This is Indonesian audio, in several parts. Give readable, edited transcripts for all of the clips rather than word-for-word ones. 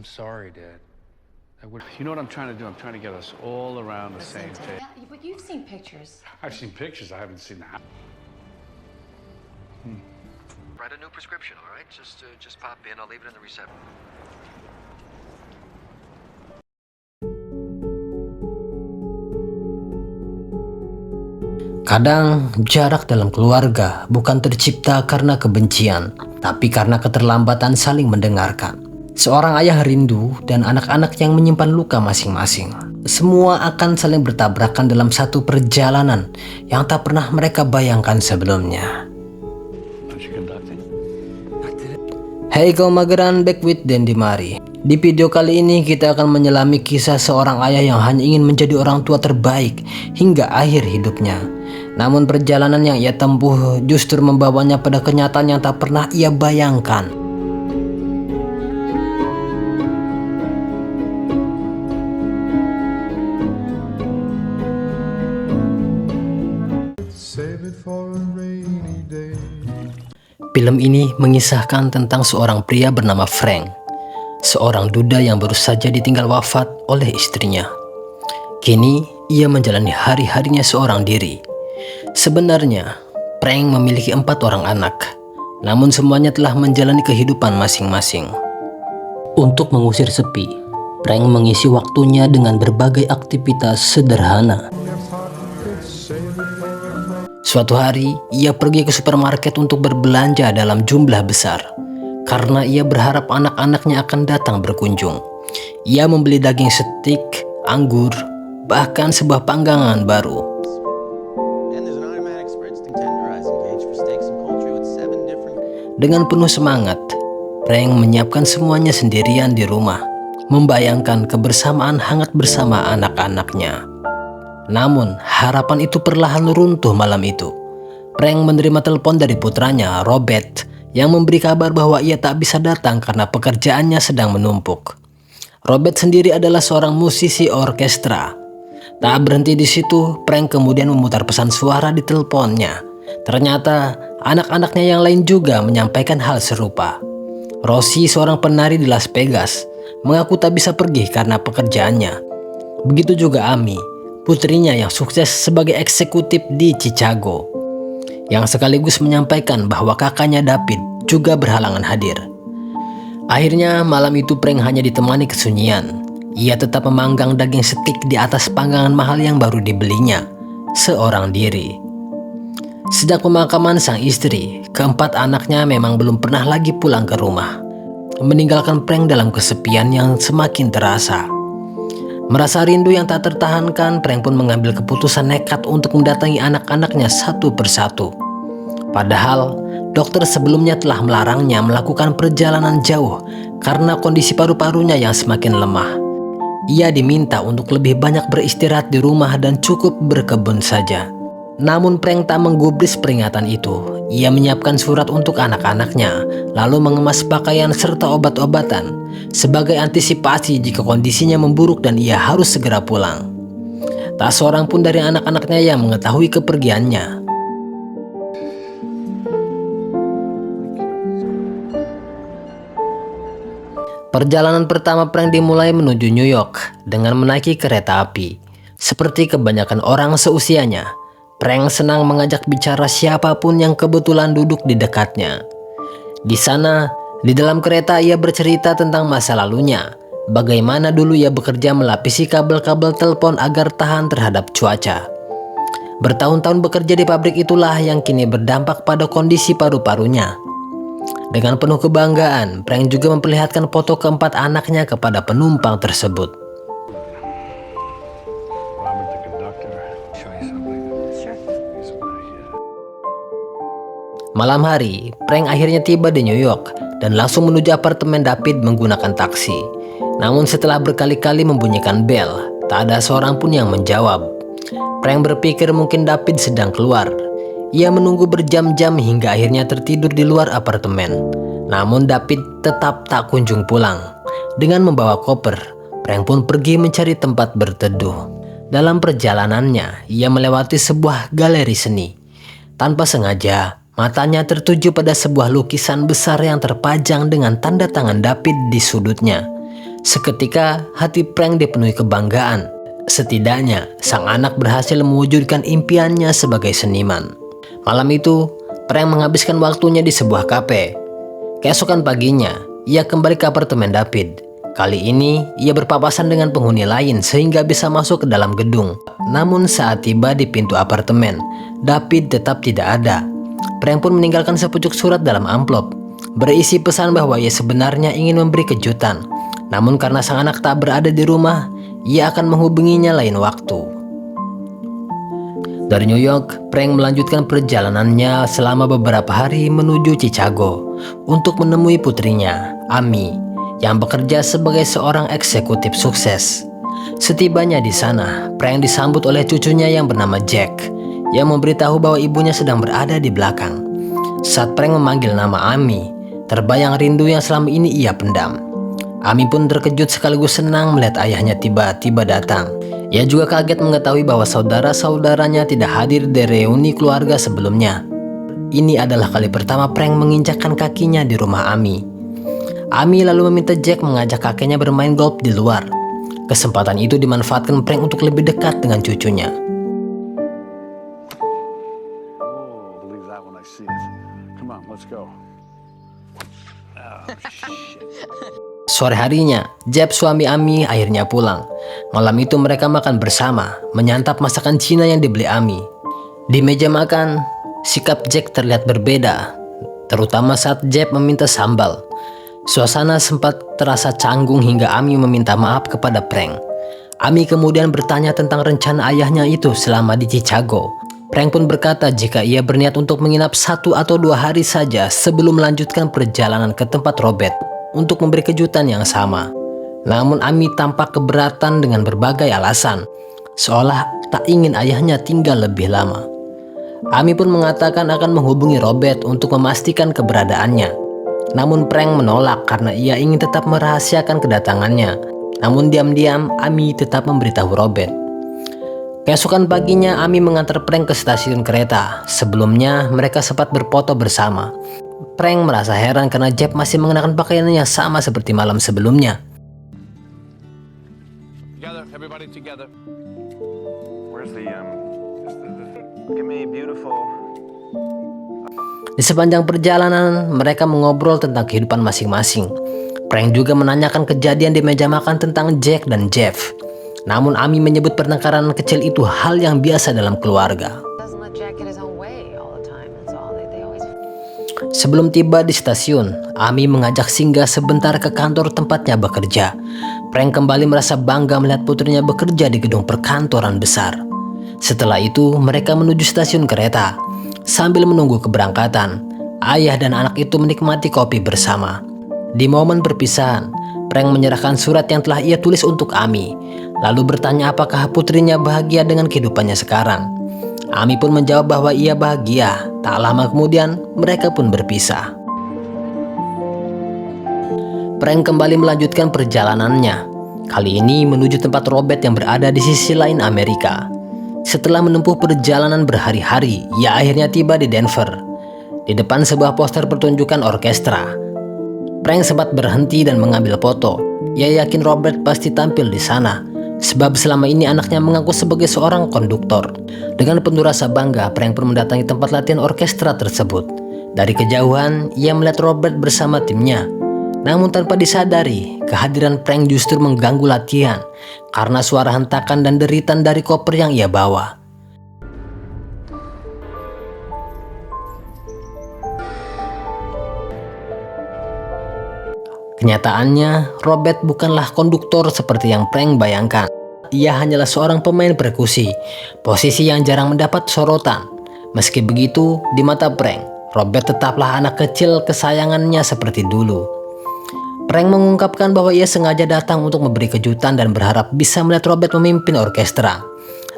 sorry, Dad. You know what I'm trying to do? I'm trying to get us all around the same table. Yeah, but you've seen pictures. I've seen pictures. I haven't seen the house. Write a new prescription, all right? Just pop in. I'll leave it in the reception. Kadang jarak dalam keluarga bukan tercipta karena kebencian, tapi karena keterlambatan saling mendengarkan. Seorang ayah rindu dan anak-anak yang menyimpan luka masing-masing. Semua akan saling bertabrakan dalam satu perjalanan yang tak pernah mereka bayangkan sebelumnya. Hey kaum mageran, back with Dendi Mari. Di video kali ini kita akan menyelami kisah seorang ayah yang hanya ingin menjadi orang tua terbaik hingga akhir hidupnya. Namun perjalanan yang ia tempuh justru membawanya pada kenyataan yang tak pernah ia bayangkan. Film ini mengisahkan tentang seorang pria bernama Frank, seorang duda yang baru saja ditinggal wafat oleh istrinya. Kini ia menjalani hari-harinya seorang diri. Sebenarnya, Frank memiliki 4 orang anak, namun semuanya telah menjalani kehidupan masing-masing. Untuk mengusir sepi, Frank mengisi waktunya dengan berbagai aktivitas sederhana. Suatu hari, ia pergi ke supermarket untuk berbelanja dalam jumlah besar, karena ia berharap anak-anaknya akan datang berkunjung. Ia membeli daging steak, anggur, bahkan sebuah panggangan baru. Dengan penuh semangat, Frank menyiapkan semuanya sendirian di rumah, membayangkan kebersamaan hangat bersama anak-anaknya. Namun, harapan itu perlahan runtuh malam itu. Frank menerima telepon dari putranya, Robert, yang memberi kabar bahwa ia tak bisa datang karena pekerjaannya sedang menumpuk. Robert sendiri adalah seorang musisi orkestra. Tak berhenti di situ, Frank kemudian memutar pesan suara di teleponnya. Ternyata, anak-anaknya yang lain juga menyampaikan hal serupa. Rosie, seorang penari di Las Vegas, mengaku tak bisa pergi karena pekerjaannya. Begitu juga Amy, putrinya yang sukses sebagai eksekutif di Chicago, yang sekaligus menyampaikan bahwa kakaknya David juga berhalangan hadir. Akhirnya malam itu Frank hanya ditemani kesunyian. Ia tetap memanggang daging steak di atas panggangan mahal yang baru dibelinya, seorang diri. Sejak pemakaman sang istri, keempat anaknya memang belum pernah lagi pulang ke rumah, meninggalkan Frank dalam kesepian yang semakin terasa. Merasa rindu yang tak tertahankan, Frank pun mengambil keputusan nekat untuk mendatangi anak-anaknya satu persatu. Padahal, dokter sebelumnya telah melarangnya melakukan perjalanan jauh karena kondisi paru-parunya yang semakin lemah. Ia diminta untuk lebih banyak beristirahat di rumah dan cukup berkebun saja. Namun Frank tak menggubris peringatan itu. Ia menyiapkan surat untuk anak-anaknya, lalu mengemas pakaian serta obat-obatan sebagai antisipasi jika kondisinya memburuk dan ia harus segera pulang. Tak seorang pun dari anak-anaknya yang mengetahui kepergiannya. Perjalanan pertama Frank dimulai menuju New York dengan menaiki kereta api. Seperti kebanyakan orang seusianya, Frank senang mengajak bicara siapapun yang kebetulan duduk di dekatnya. Di sana, di dalam kereta ia bercerita tentang masa lalunya, bagaimana dulu ia bekerja melapisi kabel-kabel telepon agar tahan terhadap cuaca. Bertahun-tahun bekerja di pabrik itulah yang kini berdampak pada kondisi paru-parunya. Dengan penuh kebanggaan, Frank juga memperlihatkan foto keempat anaknya kepada penumpang tersebut. Malam hari, Frank akhirnya tiba di New York dan langsung menuju apartemen David menggunakan taksi. Namun setelah berkali-kali membunyikan bel, tak ada seorang pun yang menjawab. Frank berpikir mungkin David sedang keluar. Ia menunggu berjam-jam hingga akhirnya tertidur di luar apartemen. Namun David tetap tak kunjung pulang. Dengan membawa koper, Frank pun pergi mencari tempat berteduh. Dalam perjalanannya, ia melewati sebuah galeri seni. Tanpa sengaja, matanya tertuju pada sebuah lukisan besar yang terpajang dengan tanda tangan David di sudutnya. Seketika hati Frank dipenuhi kebanggaan. Setidaknya sang anak berhasil mewujudkan impiannya sebagai seniman. Malam itu, Frank menghabiskan waktunya di sebuah kafe. Keesokan paginya, ia kembali ke apartemen David. Kali ini, ia berpapasan dengan penghuni lain sehingga bisa masuk ke dalam gedung. Namun saat tiba di pintu apartemen, David tetap tidak ada. Frank pun meninggalkan sepucuk surat dalam amplop, berisi pesan bahwa ia sebenarnya ingin memberi kejutan. Namun karena sang anak tak berada di rumah, ia akan menghubunginya lain waktu. Dari New York, Frank melanjutkan perjalanannya selama beberapa hari menuju Chicago untuk menemui putrinya, Amy, yang bekerja sebagai seorang eksekutif sukses. Setibanya di sana, Frank disambut oleh cucunya yang bernama Jack, yang memberitahu bahwa ibunya sedang berada di belakang. Saat Frank memanggil nama Amy, terbayang rindu yang selama ini ia pendam. Amy pun terkejut sekaligus senang melihat ayahnya tiba-tiba datang. Ia juga kaget mengetahui bahwa saudara-saudaranya tidak hadir di reuni keluarga sebelumnya. Ini adalah kali pertama Frank menginjakkan kakinya di rumah Amy. Amy lalu meminta Jack mengajak kakeknya bermain golf di luar. Kesempatan itu dimanfaatkan Frank untuk lebih dekat dengan cucunya. Oh, believe that when I see it. Come on, let's go. Oh, shit. Sore harinya, Jeff suami Amy akhirnya pulang. Malam itu mereka makan bersama, menyantap masakan Cina yang dibeli Amy. Di meja makan, sikap Jack terlihat berbeda, terutama saat Jeff meminta sambal. Suasana sempat terasa canggung hingga Amy meminta maaf kepada Frank. Amy kemudian bertanya tentang rencana ayahnya itu selama di Chicago. Frank pun berkata jika ia berniat untuk menginap 1 atau 2 hari saja sebelum melanjutkan perjalanan ke tempat Robert untuk memberi kejutan yang sama. Namun Amy tampak keberatan dengan berbagai alasan, seolah tak ingin ayahnya tinggal lebih lama. Amy pun mengatakan akan menghubungi Robert untuk memastikan keberadaannya. Namun Frank menolak karena ia ingin tetap merahasiakan kedatangannya. Namun diam-diam Amy tetap memberitahu Robert. Keesokan paginya Amy mengantar Frank ke stasiun kereta. Sebelumnya mereka sempat berfoto bersama. Frank merasa heran karena Jeff masih mengenakan pakaian yang sama seperti malam sebelumnya. Together, everybody together. Where's the give me beautiful. Di sepanjang perjalanan, mereka mengobrol tentang kehidupan masing-masing. Frank juga menanyakan kejadian di meja makan tentang Jack dan Jeff. Namun Amy menyebut pertengkaran kecil itu hal yang biasa dalam keluarga. Sebelum tiba di stasiun, Amy mengajak singgah sebentar ke kantor tempatnya bekerja. Frank kembali merasa bangga melihat putrinya bekerja di gedung perkantoran besar. Setelah itu, mereka menuju stasiun kereta. Sambil menunggu keberangkatan, ayah dan anak itu menikmati kopi bersama. Di momen perpisahan, Frank menyerahkan surat yang telah ia tulis untuk Amy, lalu bertanya apakah putrinya bahagia dengan kehidupannya sekarang. Amy pun menjawab bahwa ia bahagia. Tak lama kemudian, mereka pun berpisah. Frank kembali melanjutkan perjalanannya, kali ini menuju tempat Robert yang berada di sisi lain Amerika. Setelah menempuh perjalanan berhari-hari, ia akhirnya tiba di Denver. Di depan sebuah poster pertunjukan orkestra, Frank sempat berhenti dan mengambil foto. Ia yakin Robert pasti tampil di sana, sebab selama ini anaknya mengaku sebagai seorang konduktor. Dengan penuh rasa bangga, Frank pun mendatangi tempat latihan orkestra tersebut. Dari kejauhan, ia melihat Robert bersama timnya. Namun tanpa disadari, kehadiran Frank justru mengganggu latihan karena suara hentakan dan deritan dari koper yang ia bawa. Kenyataannya, Robert bukanlah konduktor seperti yang Frank bayangkan. Ia hanyalah seorang pemain perkusi, posisi yang jarang mendapat sorotan. Meski begitu, di mata Frank, Robert tetaplah anak kecil kesayangannya seperti dulu. Frank mengungkapkan bahwa ia sengaja datang untuk memberi kejutan dan berharap bisa melihat Robert memimpin orkestra.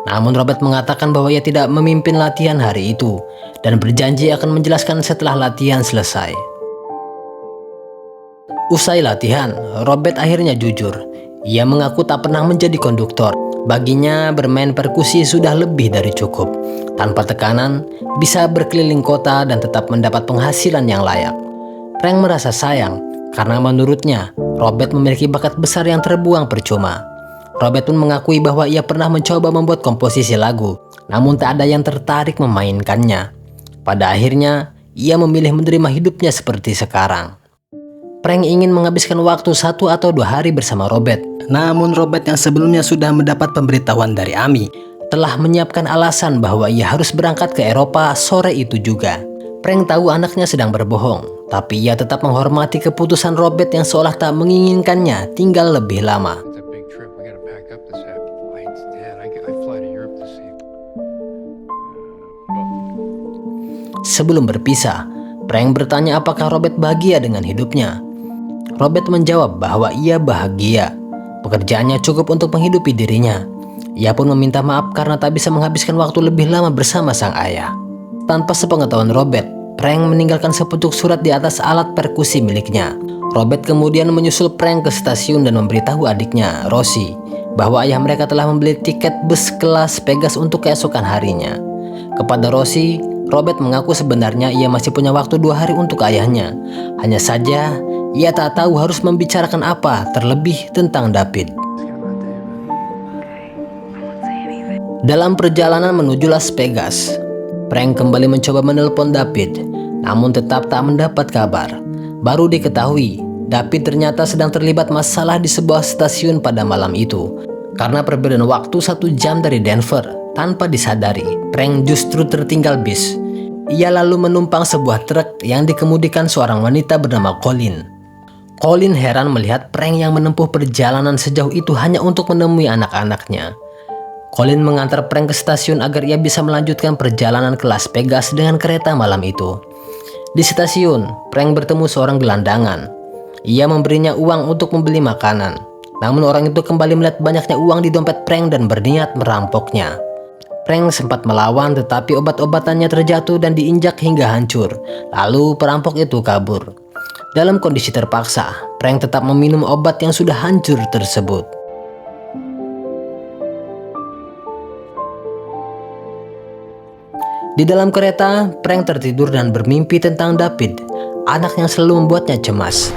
Namun Robert mengatakan bahwa ia tidak memimpin latihan hari itu dan berjanji akan menjelaskan setelah latihan selesai. Usai latihan, Robert akhirnya jujur. Ia mengaku tak pernah menjadi konduktor. Baginya bermain perkusi sudah lebih dari cukup. Tanpa tekanan, bisa berkeliling kota dan tetap mendapat penghasilan yang layak. Frank merasa sayang karena menurutnya Robert memiliki bakat besar yang terbuang percuma. Robert pun mengakui bahwa ia pernah mencoba membuat komposisi lagu, namun tak ada yang tertarik memainkannya. Pada akhirnya, ia memilih menerima hidupnya seperti sekarang. Frank ingin menghabiskan waktu 1 atau 2 hari bersama Robert. Namun Robert yang sebelumnya sudah mendapat pemberitahuan dari Amy telah menyiapkan alasan bahwa ia harus berangkat ke Eropa sore itu juga. Frank tahu anaknya sedang berbohong, tapi ia tetap menghormati keputusan Robert yang seolah tak menginginkannya tinggal lebih lama. It's a big trip. We gotta pack up this afternoon. Dad, I fly to Europe this evening. Sebelum berpisah, Frank bertanya apakah Robert bahagia dengan hidupnya. Robert menjawab bahwa ia bahagia. Pekerjaannya cukup untuk menghidupi dirinya. Ia pun meminta maaf karena tak bisa menghabiskan waktu lebih lama bersama sang ayah. Tanpa sepengetahuan Robert, Frank meninggalkan sepucuk surat di atas alat perkusi miliknya. Robert kemudian menyusul Frank ke stasiun dan memberitahu adiknya, Rosie, bahwa ayah mereka telah membeli tiket bus kelas Pegas untuk keesokan harinya. Kepada Rosie, Robert mengaku sebenarnya ia masih punya waktu 2 hari untuk ayahnya. Hanya saja, ia tak tahu harus membicarakan apa terlebih tentang David. Dalam perjalanan menuju Las Vegas, Frank kembali mencoba menelpon David, namun tetap tak mendapat kabar. Baru diketahui, David ternyata sedang terlibat masalah di sebuah stasiun pada malam itu. Karena perbedaan waktu 1 jam dari Denver, tanpa disadari, Frank justru tertinggal bis. Ia lalu menumpang sebuah truk yang dikemudikan seorang wanita bernama Colleen. Colleen heran melihat Frank yang menempuh perjalanan sejauh itu hanya untuk menemui anak-anaknya. Colleen mengantar Frank ke stasiun agar ia bisa melanjutkan perjalanan ke Las Vegas dengan kereta malam itu. Di stasiun, Frank bertemu seorang gelandangan. Ia memberinya uang untuk membeli makanan. Namun orang itu kembali melihat banyaknya uang di dompet Frank dan berniat merampoknya. Frank sempat melawan tetapi obat-obatannya terjatuh dan diinjak hingga hancur. Lalu perampok itu kabur. Dalam kondisi terpaksa, Frank tetap meminum obat yang sudah hancur tersebut. Di dalam kereta, Frank tertidur dan bermimpi tentang David, anak yang selalu membuatnya cemas.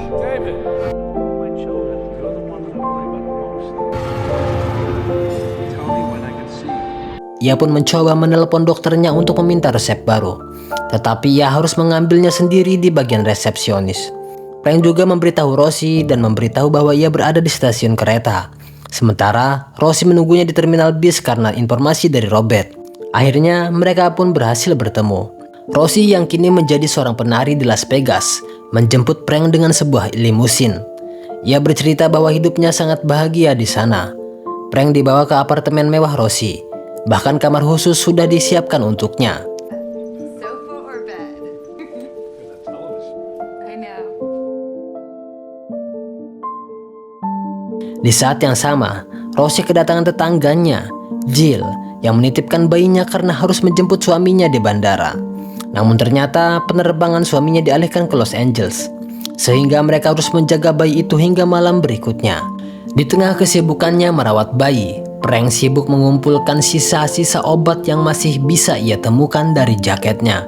David, my children, you're the one that I worry about the most. Tell me when I can see you. Ia pun mencoba menelpon dokternya untuk meminta resep baru, tetapi ia harus mengambilnya sendiri di bagian resepsionis. Frank juga memberitahu Rosie dan memberitahu bahwa ia berada di stasiun kereta. Sementara Rosie menunggunya di terminal bis karena informasi dari Robert. Akhirnya mereka pun berhasil bertemu. Rosie yang kini menjadi seorang penari di Las Vegas menjemput Frank dengan sebuah limusin. Ia bercerita bahwa hidupnya sangat bahagia di sana. Frank dibawa ke apartemen mewah Rosie. Bahkan kamar khusus sudah disiapkan untuknya. Sofa or bed? I know. Di saat yang sama, Rosie kedatangan tetangganya, Jill, yang menitipkan bayinya karena harus menjemput suaminya di bandara. Namun ternyata penerbangan suaminya dialihkan ke Los Angeles, sehingga mereka harus menjaga bayi itu hingga malam berikutnya. Di tengah kesibukannya merawat bayi, Frank sibuk mengumpulkan sisa-sisa obat yang masih bisa ia temukan dari jaketnya.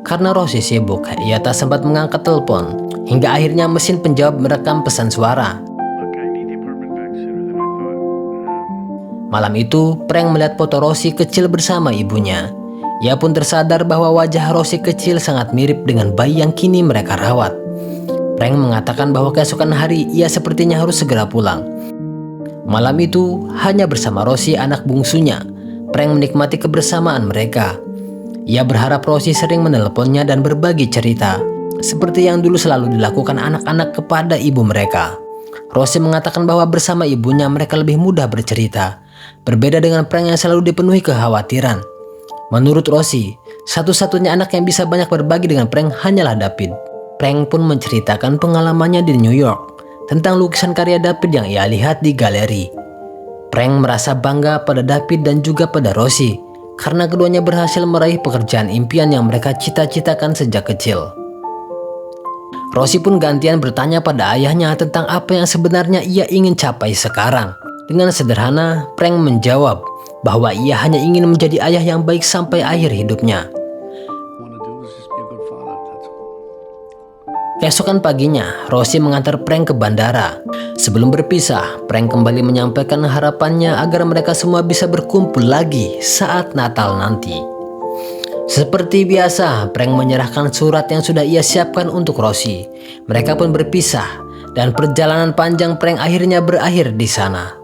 Karena Rosie sibuk, ia tak sempat mengangkat telepon, hingga akhirnya mesin penjawab merekam pesan suara. Malam itu, Frank melihat foto Rosie kecil bersama ibunya. Ia pun tersadar bahwa wajah Rosie kecil sangat mirip dengan bayi yang kini mereka rawat. Frank mengatakan bahwa keesokan hari ia sepertinya harus segera pulang. Malam itu, hanya bersama Rosie anak bungsunya, Frank menikmati kebersamaan mereka. Ia berharap Rosie sering menelponnya dan berbagi cerita, seperti yang dulu selalu dilakukan anak-anak kepada ibu mereka. Rosie mengatakan bahwa bersama ibunya mereka lebih mudah bercerita. Berbeda dengan Frank yang selalu dipenuhi kekhawatiran. Menurut Rosie, satu-satunya anak yang bisa banyak berbagi dengan Frank hanyalah David. Frank pun menceritakan pengalamannya di New York tentang lukisan karya David yang ia lihat di galeri. Frank merasa bangga pada David dan juga pada Rosie karena keduanya berhasil meraih pekerjaan impian yang mereka cita-citakan sejak kecil. Rosie pun gantian bertanya pada ayahnya tentang apa yang sebenarnya ia ingin capai sekarang. Dengan sederhana, Frank menjawab bahwa ia hanya ingin menjadi ayah yang baik sampai akhir hidupnya. Want to do Keesokan paginya, Rosie mengantar Frank ke bandara. Sebelum berpisah, Frank kembali menyampaikan harapannya agar mereka semua bisa berkumpul lagi saat Natal nanti. Seperti biasa, Frank menyerahkan surat yang sudah ia siapkan untuk Rosie. Mereka pun berpisah, dan perjalanan panjang Frank akhirnya berakhir di sana.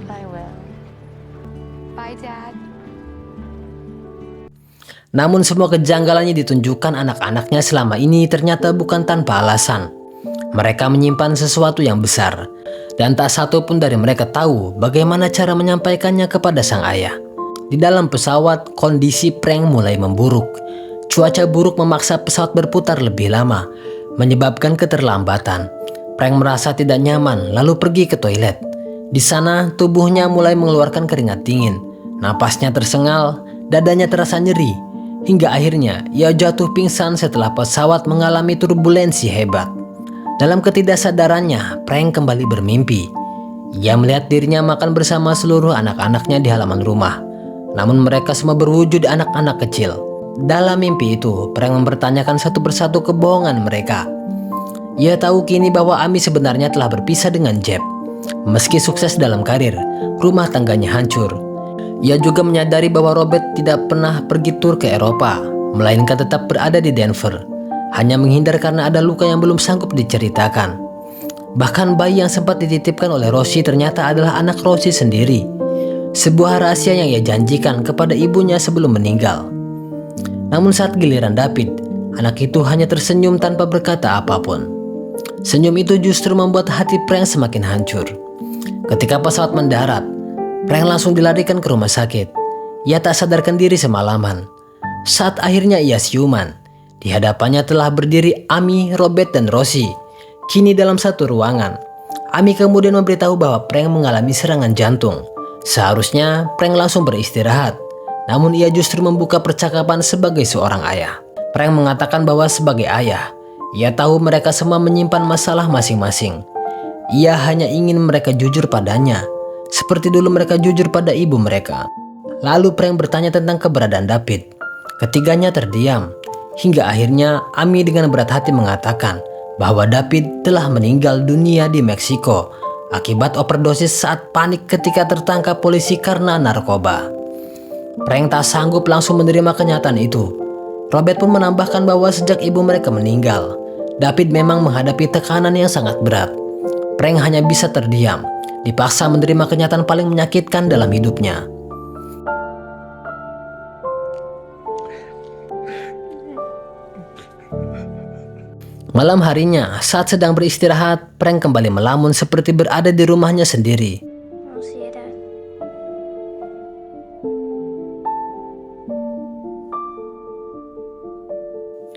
I will. Bye, Dad. Namun semua kejanggalannya ditunjukkan anak-anaknya selama ini ternyata bukan tanpa alasan. Mereka menyimpan sesuatu yang besar, dan tak satu pun dari mereka tahu bagaimana cara menyampaikannya kepada sang ayah. Di dalam pesawat, kondisi Frank mulai memburuk. Cuaca buruk memaksa pesawat berputar lebih lama, menyebabkan keterlambatan. Frank merasa tidak nyaman lalu pergi ke toilet. Di sana, tubuhnya mulai mengeluarkan keringat dingin. Napasnya tersengal, dadanya terasa nyeri. Hingga akhirnya ia jatuh pingsan setelah pesawat mengalami turbulensi hebat. Dalam ketidaksadarannya, Frank kembali bermimpi. Ia melihat dirinya makan bersama seluruh anak-anaknya di halaman rumah. Namun mereka semua berwujud anak-anak kecil. Dalam mimpi itu, Frank mempertanyakan satu persatu kebohongan mereka. Ia tahu kini bahwa Amy sebenarnya telah berpisah dengan Jeb. Meski sukses dalam karir, rumah tangganya hancur. Ia juga menyadari bahwa Robert tidak pernah pergi tur ke Eropa, melainkan tetap berada di Denver, hanya menghindar karena ada luka yang belum sanggup diceritakan. Bahkan bayi yang sempat dititipkan oleh Rosie ternyata adalah anak Rosie sendiri, sebuah rahasia yang ia janjikan kepada ibunya sebelum meninggal. Namun saat giliran David, anak itu hanya tersenyum tanpa berkata apapun. Senyum itu justru membuat hati Frank semakin hancur. Ketika pesawat mendarat, Frank langsung dilarikan ke rumah sakit. Ia tak sadarkan diri semalaman. Saat akhirnya ia siuman, di hadapannya telah berdiri Amy, Robert, dan Rosie. Kini dalam satu ruangan. Amy kemudian memberitahu bahwa Frank mengalami serangan jantung. Seharusnya Frank langsung beristirahat, namun ia justru membuka percakapan sebagai seorang ayah. Frank mengatakan bahwa sebagai ayah, ia tahu mereka semua menyimpan masalah masing-masing. Ia hanya ingin mereka jujur padanya, seperti dulu mereka jujur pada ibu mereka. Lalu Frank bertanya tentang keberadaan David. Ketiganya terdiam, hingga akhirnya Amy dengan berat hati mengatakan bahwa David telah meninggal dunia di Meksiko akibat overdosis saat panik ketika tertangkap polisi karena narkoba. Frank tak sanggup langsung menerima kenyataan itu. Robert pun menambahkan bahwa sejak ibu mereka meninggal, David memang menghadapi tekanan yang sangat berat. Frank hanya bisa terdiam, dipaksa menerima kenyataan paling menyakitkan dalam hidupnya. Malam harinya, saat sedang beristirahat, Frank kembali melamun seperti berada di rumahnya sendiri. I'll see you, Dad.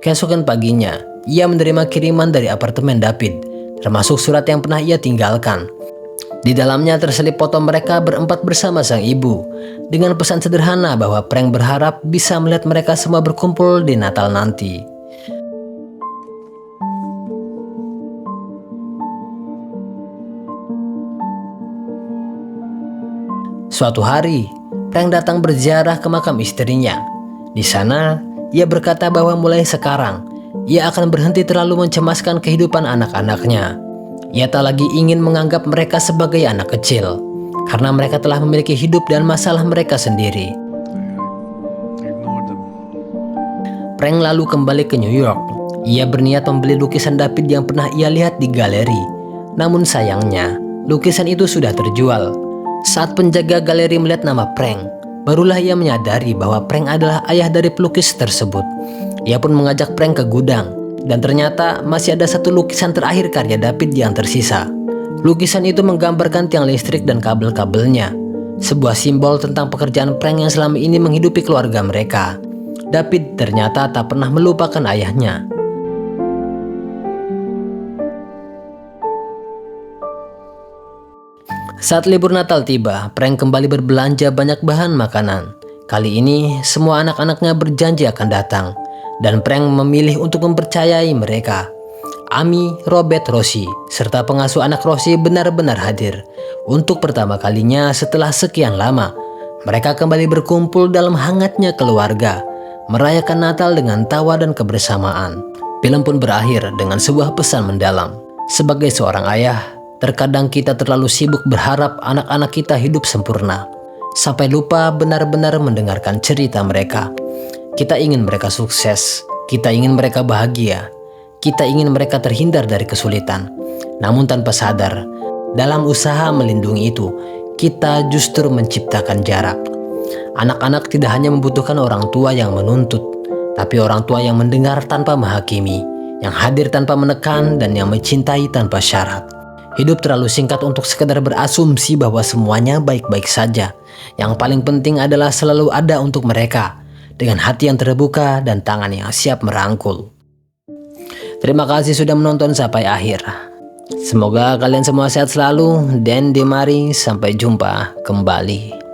Keesokan paginya, ia menerima kiriman dari apartemen David, termasuk surat yang pernah ia tinggalkan. Di dalamnya terselip foto mereka berempat bersama sang ibu, dengan pesan sederhana bahwa Frank berharap bisa melihat mereka semua berkumpul di Natal nanti. Suatu hari, Frank datang berziarah ke makam istrinya. Di sana, ia berkata bahwa mulai sekarang, ia akan berhenti terlalu mencemaskan kehidupan anak-anaknya. Ia tak lagi ingin menganggap mereka sebagai anak kecil, karena mereka telah memiliki hidup dan masalah mereka sendiri. Ignored them. Frank lalu kembali ke New York. Ia berniat membeli lukisan David yang pernah ia lihat di galeri. Namun sayangnya, lukisan itu sudah terjual. Saat penjaga galeri melihat nama Frank, barulah ia menyadari bahwa Frank adalah ayah dari pelukis tersebut. Ia pun mengajak Frank ke gudang, dan ternyata masih ada satu lukisan terakhir karya David yang tersisa. Lukisan itu menggambarkan tiang listrik dan kabel-kabelnya, sebuah simbol tentang pekerjaan Frank yang selama ini menghidupi keluarga mereka. David ternyata tak pernah melupakan ayahnya. Saat libur Natal tiba, Frank kembali berbelanja banyak bahan makanan. Kali ini, semua anak-anaknya berjanji akan datang, dan Frank memilih untuk mempercayai mereka. Amy, Robert, Rosie, serta pengasuh anak Rosie benar-benar hadir. Untuk pertama kalinya setelah sekian lama, mereka kembali berkumpul dalam hangatnya keluarga. merayakan Natal dengan tawa dan kebersamaan. Film pun berakhir dengan sebuah pesan mendalam. Sebagai seorang ayah, terkadang kita terlalu sibuk berharap anak-anak kita hidup sempurna, sampai lupa benar-benar mendengarkan cerita mereka. Kita ingin mereka sukses, kita ingin mereka bahagia, kita ingin mereka terhindar dari kesulitan. Namun tanpa sadar, dalam usaha melindungi itu, kita justru menciptakan jarak. Anak-anak tidak hanya membutuhkan orang tua yang menuntut, tapi orang tua yang mendengar tanpa menghakimi, yang hadir tanpa menekan, dan yang mencintai tanpa syarat. Hidup terlalu singkat untuk sekedar berasumsi bahwa semuanya baik-baik saja. Yang paling penting adalah selalu ada untuk mereka, dengan hati yang terbuka dan tangan yang siap merangkul. Terima kasih sudah menonton sampai akhir. Semoga kalian semua sehat selalu, dan mari sampai jumpa kembali.